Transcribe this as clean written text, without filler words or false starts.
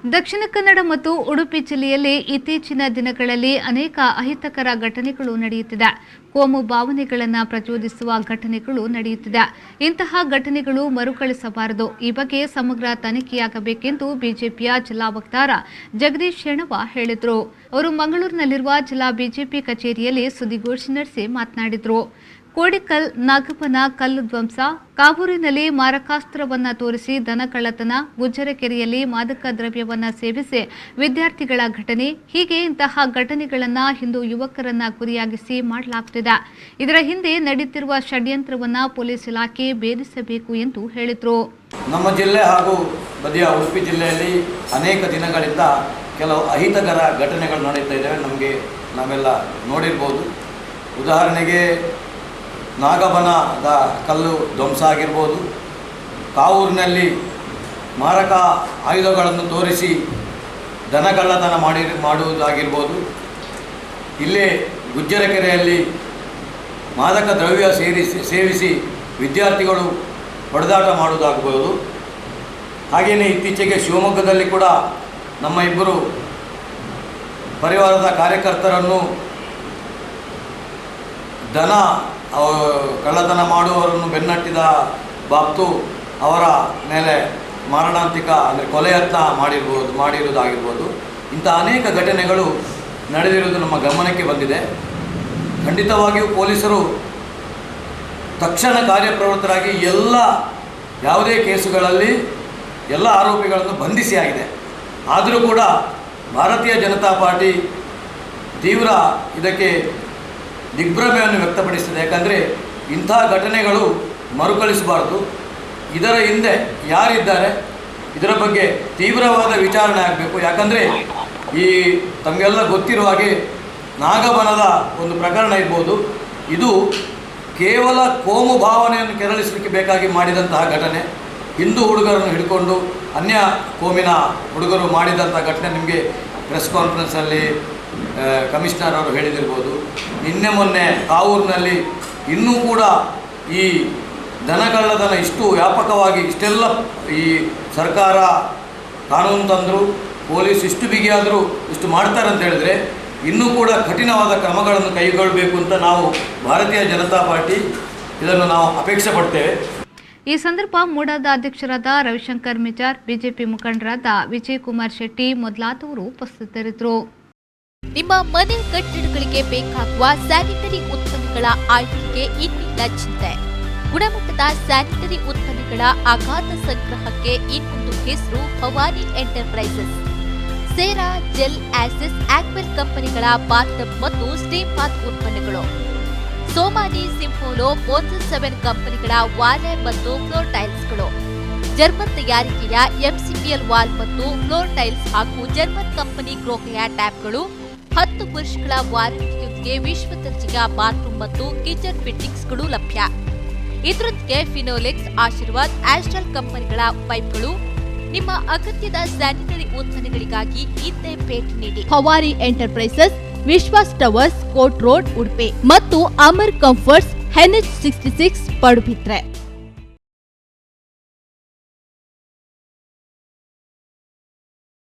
ದಕ್ಷಿಣ ಕನ್ನಡ ಮತ್ತು ಉಡುಪಿ ಜಿಲ್ಲೆಯಲ್ಲಿ ಇತ್ತೀಚಿನ ದಿನಗಳಲ್ಲಿ ಅನೇಕ ಅಹಿತಕರ ಘಟನೆಗಳು ನಡೆಯುತ್ತಿದೆ. ಕೋಮು ಭಾವನೆಗಳನ್ನು ಪ್ರಚೋದಿಸುವ ಘಟನೆಗಳು ನಡೆಯುತ್ತಿದೆ. ಇಂತಹ ಘಟನೆಗಳು ಮರುಕಳಿಸಬಾರದು. ಈ ಬಗ್ಗೆ ಸಮಗ್ರ ತನಿಖೆಯಾಗಬೇಕೆಂದು ಬಿಜೆಪಿಯ ಜಿಲ್ಲಾ ವಕ್ತಾರ ಜಗದೀಶ್ ಶೆಣವ ಹೇಳಿದರು. ಅವರು ಮಂಗಳೂರಿನಲ್ಲಿರುವ ಜಿಲ್ಲಾ ಬಿಜೆಪಿ ಕಚೇರಿಯಲ್ಲಿ ಸುದ್ದಿಗೋಷ್ಠಿ ನಡೆಸಿ ಮಾತನಾಡಿದರು. ಕೋಡಿಕಲ್ ನಾಗಪ್ಪನ ಕಲ್ಲು ಧ್ವಂಸ, ಕಾವೂರಿನಲ್ಲಿ ಮಾರಕಾಸ್ತ್ರವನ್ನು ತೋರಿಸಿ ದನ ಕಳ್ಳತನ, ಗುಜ್ಜರಕೆರೆಯಲ್ಲಿ ಮಾದಕ ದ್ರವ್ಯವನ್ನು ಸೇವಿಸಿ ವಿದ್ಯಾರ್ಥಿಗಳ ಘಟನೆ, ಹೀಗೆ ಇಂತಹ ಘಟನೆಗಳನ್ನು ಹಿಂದೂ ಯುವಕರನ್ನ ಗುರಿಯಾಗಿಸಿ ಮಾಡಲಾಗುತ್ತಿದೆ. ಇದರ ಹಿಂದೆ ನಡೆಯುತ್ತಿರುವ ಷಡ್ಯಂತ್ರವನ್ನು ಪೊಲೀಸ್ ಇಲಾಖೆ ಭೇದಿಸಬೇಕು ಎಂದು ಹೇಳಿದರು. ನಮ್ಮ ಜಿಲ್ಲೆ ಹಾಗೂ ಬದಿಯ ಉಡುಪಿ ಜಿಲ್ಲೆಯಲ್ಲಿ ಅನೇಕ ದಿನಗಳಿಂದ ಕೆಲವು ಅಹಿತಕರ ಘಟನೆಗಳು ನಡೀತಾ ಇದ್ದಾವೆ. ನಾವೆಲ್ಲ ನೋಡಿರ್ಬೋದು. ಉದಾಹರಣೆಗೆ ನಾಗಬನದ ಕಲ್ಲು ಧ್ವಂಸ ಆಗಿರ್ಬೋದು, ಕಾವೂರಿನಲ್ಲಿ ಮಾರಕ ಆಯುಧಗಳನ್ನು ತೋರಿಸಿ ದನಕಳ್ಳತನ ಮಾಡುವುದಾಗಿರ್ಬೋದು, ಇಲ್ಲೇ ಗುಜ್ಜರಕೆರೆಯಲ್ಲಿ ಮಾದಕ ದ್ರವ್ಯ ಸೇವಿಸಿ ವಿದ್ಯಾರ್ಥಿಗಳು ಹೊಡೆದಾಟ ಮಾಡುವುದಾಗಬಹುದು. ಹಾಗೆಯೇ ಇತ್ತೀಚೆಗೆ ಶಿವಮೊಗ್ಗದಲ್ಲಿ ಕೂಡ ನಮ್ಮ ಇಬ್ಬರು ಪರಿವಾರದ ಕಾರ್ಯಕರ್ತರನ್ನು ದನ ಕಳ್ಳತನ ಮಾಡುವವರನ್ನು ಬೆನ್ನಟ್ಟಿದ ಬಾಬ್ತು ಅವರ ಮೇಲೆ ಮಾರಣಾಂತಿಕ ಅಂದರೆ ಕೊಲೆ ಯತ್ನ ಮಾಡಿರುವುದಾಗಿರ್ಬೋದು. ಇಂಥ ಅನೇಕ ಘಟನೆಗಳು ನಡೆದಿರುವುದು ನಮ್ಮ ಗಮನಕ್ಕೆ ಬಂದಿದೆ. ಖಂಡಿತವಾಗಿಯೂ ಪೊಲೀಸರು ತಕ್ಷಣ ಕಾರ್ಯಪ್ರವೃತ್ತರಾಗಿ ಯಾವುದೇ ಕೇಸುಗಳಲ್ಲಿ ಎಲ್ಲ ಆರೋಪಿಗಳನ್ನು ಬಂಧಿಸಿ ಆಗಿದೆ. ಆದರೂ ಕೂಡ ಭಾರತೀಯ ಜನತಾ ಪಾರ್ಟಿ ತೀವ್ರ ಇದಕ್ಕೆ ದಿಗ್ಭ್ರಮೆಯನ್ನು ವ್ಯಕ್ತಪಡಿಸಿದೆ. ಯಾಕಂದರೆ ಇಂಥ ಘಟನೆಗಳು ಮರುಕಳಿಸಬಾರ್ದು. ಇದರ ಹಿಂದೆ ಯಾರಿದ್ದಾರೆ ಇದರ ಬಗ್ಗೆ ತೀವ್ರವಾದ ವಿಚಾರಣೆ ಆಗಬೇಕು. ಯಾಕಂದರೆ ತಮಗೆಲ್ಲ ಗೊತ್ತಿರುವ ಹಾಗೆ ನಾಗಬನದ ಒಂದು ಪ್ರಕರಣ ಇರ್ಬೋದು. ಇದು ಕೇವಲ ಕೋಮು ಭಾವನೆಯನ್ನು ಕೆರಳಿಸಲಿಕ್ಕೆ ಬೇಕಾಗಿ ಮಾಡಿದಂತಹ ಘಟನೆ. ಹಿಂದೂ ಹುಡುಗರನ್ನು ಹಿಡ್ಕೊಂಡು ಅನ್ಯ ಕೋಮಿನ ಹುಡುಗರು ಮಾಡಿದಂಥ ಘಟನೆ ನಿಮಗೆ ಪ್ರೆಸ್ ಕಾನ್ಫರೆನ್ಸಲ್ಲಿ ಕಮಿಷನರ್ ಅವರು ಹೇಳಿದಿರ್ಬೋದು. ನಿನ್ನೆ ಮೊನ್ನೆ ಕಾವೂರಿನಲ್ಲಿ ಇನ್ನೂ ಕೂಡ ಈ ದನಕಳ್ಳತನ ಇಷ್ಟು ವ್ಯಾಪಕವಾಗಿ ಇಷ್ಟೆಲ್ಲ ಈ ಸರ್ಕಾರ ಕಾನೂನು ತಂದರು, ಪೊಲೀಸ್ ಇಷ್ಟು ಬಿಗಿಯಾದರೂ ಇಷ್ಟು ಮಾಡ್ತಾರೆ ಅಂತ ಹೇಳಿದ್ರೆ ಇನ್ನೂ ಕೂಡ ಕಠಿಣವಾದ ಕ್ರಮಗಳನ್ನು ಕೈಗೊಳ್ಳಬೇಕು ಅಂತ ನಾವು ಭಾರತೀಯ ಜನತಾ ಪಾರ್ಟಿ ಇದನ್ನು ನಾವು ಅಪೇಕ್ಷೆ ಪಡ್ತೇವೆ. ಈ ಸಂದರ್ಭ ಮೂಡಾದ ಅಧ್ಯಕ್ಷರಾದ ರವಿಶಂಕರ್ ಮಿಜಾರ್, ಬಿಜೆಪಿ ಮುಖಂಡರಾದ ವಿಜಯಕುಮಾರ್ ಶೆಟ್ಟಿ ಮೊದಲಾದವರು ಉಪಸ್ಥಿತರಿದ್ದರು. ನಿಮ್ಮ ಮನೆ ಕಟ್ಟಡಗಳಿಗೆ ಬೇಕಾಗುವ ಸ್ಯಾನಿಟರಿ ಉತ್ಪನ್ನಗಳ ಆಯ್ಕೆಗೆ ಇನ್ನಿಲ್ಲ ಚಿಂತೆ. ಗುಣಮಟ್ಟದ ಸ್ಯಾನಿಟರಿ ಉತ್ಪನ್ನಗಳ ಅಗಾಧ ಸಂಗ್ರಹಕ್ಕೆ ಇನ್ನೊಂದು ಹೆಸರು ಭವಾನಿ ಎಂಟರ್ಪ್ರೈಸಸ್. ಸೇರಾ, ಜೆಲ್, ಆಸಿಸ್, ಆಕ್ವೆಲ್ ಕಂಪನಿಗಳ ಬಾತ್ ಮತ್ತು ಸ್ಟೀಮ್ ಬಾತ್ ಉತ್ಪನ್ನಗಳು, ಸೋಮಾನಿ, ಸಿಂಫೋಲೋ, ಮೋನ್ಸನ್ 7 ಕಂಪನಿಗಳ ವಾಲ್ ಮತ್ತು ಫ್ಲೋರ್ ಟೈಲ್ಸ್ಗಳು, ಜರ್ಮನ್ ತಯಾರಿಕೆಯ ಎಂಸಿಪಿಎಲ್ ವಾಲ್ ಮತ್ತು ಫ್ಲೋರ್ ಟೈಲ್ಸ್ ಹಾಗೂ ಜರ್ಮನ್ ಕಂಪನಿ ಗ್ರೋಹೆಯ ಟ್ಯಾಪ್ಗಳು, 10 ವರ್ಷಗಳ ವಾರಂಟಿಯೊಂದಿಗೆ ವಿಶ್ವ ದರ್ಜೆಯ ಬಾತ್ರೂಮ್ ಮತ್ತು ಕಿಚನ್ ಫಿಟ್ಟಿಂಗ್ಸ್ಗಳು ಲಭ್ಯ. ಇದರೊಂದಿಗೆ ಫಿನೋಲೆಕ್ಸ್, ಆಶೀರ್ವಾದ್, ಆಸ್ಟ್ರಲ್ ಕಂಪನಿಗಳ ಪೈಪ್ಗಳು. ನಿಮ್ಮ ಅಗತ್ಯದ ಸ್ಯಾನಿಟರಿ ಉತ್ಪನ್ನಗಳಿಗಾಗಿ ಇದ್ದೇ ಭೇಟಿ ನೀಡಿ. ಭವಾನಿ ಎಂಟರ್ಪ್ರೈಸಸ್, ವಿಶ್ವಾಸ್ ಟವರ್ಸ್, ಕೋರ್ಟ್ ರೋಡ್, ಉಡುಪಿ ಮತ್ತು ಅಮರ್ ಕಂಫರ್ಟ್ಸ್, NH66 ಪಡುಬಿದ್ರೆ.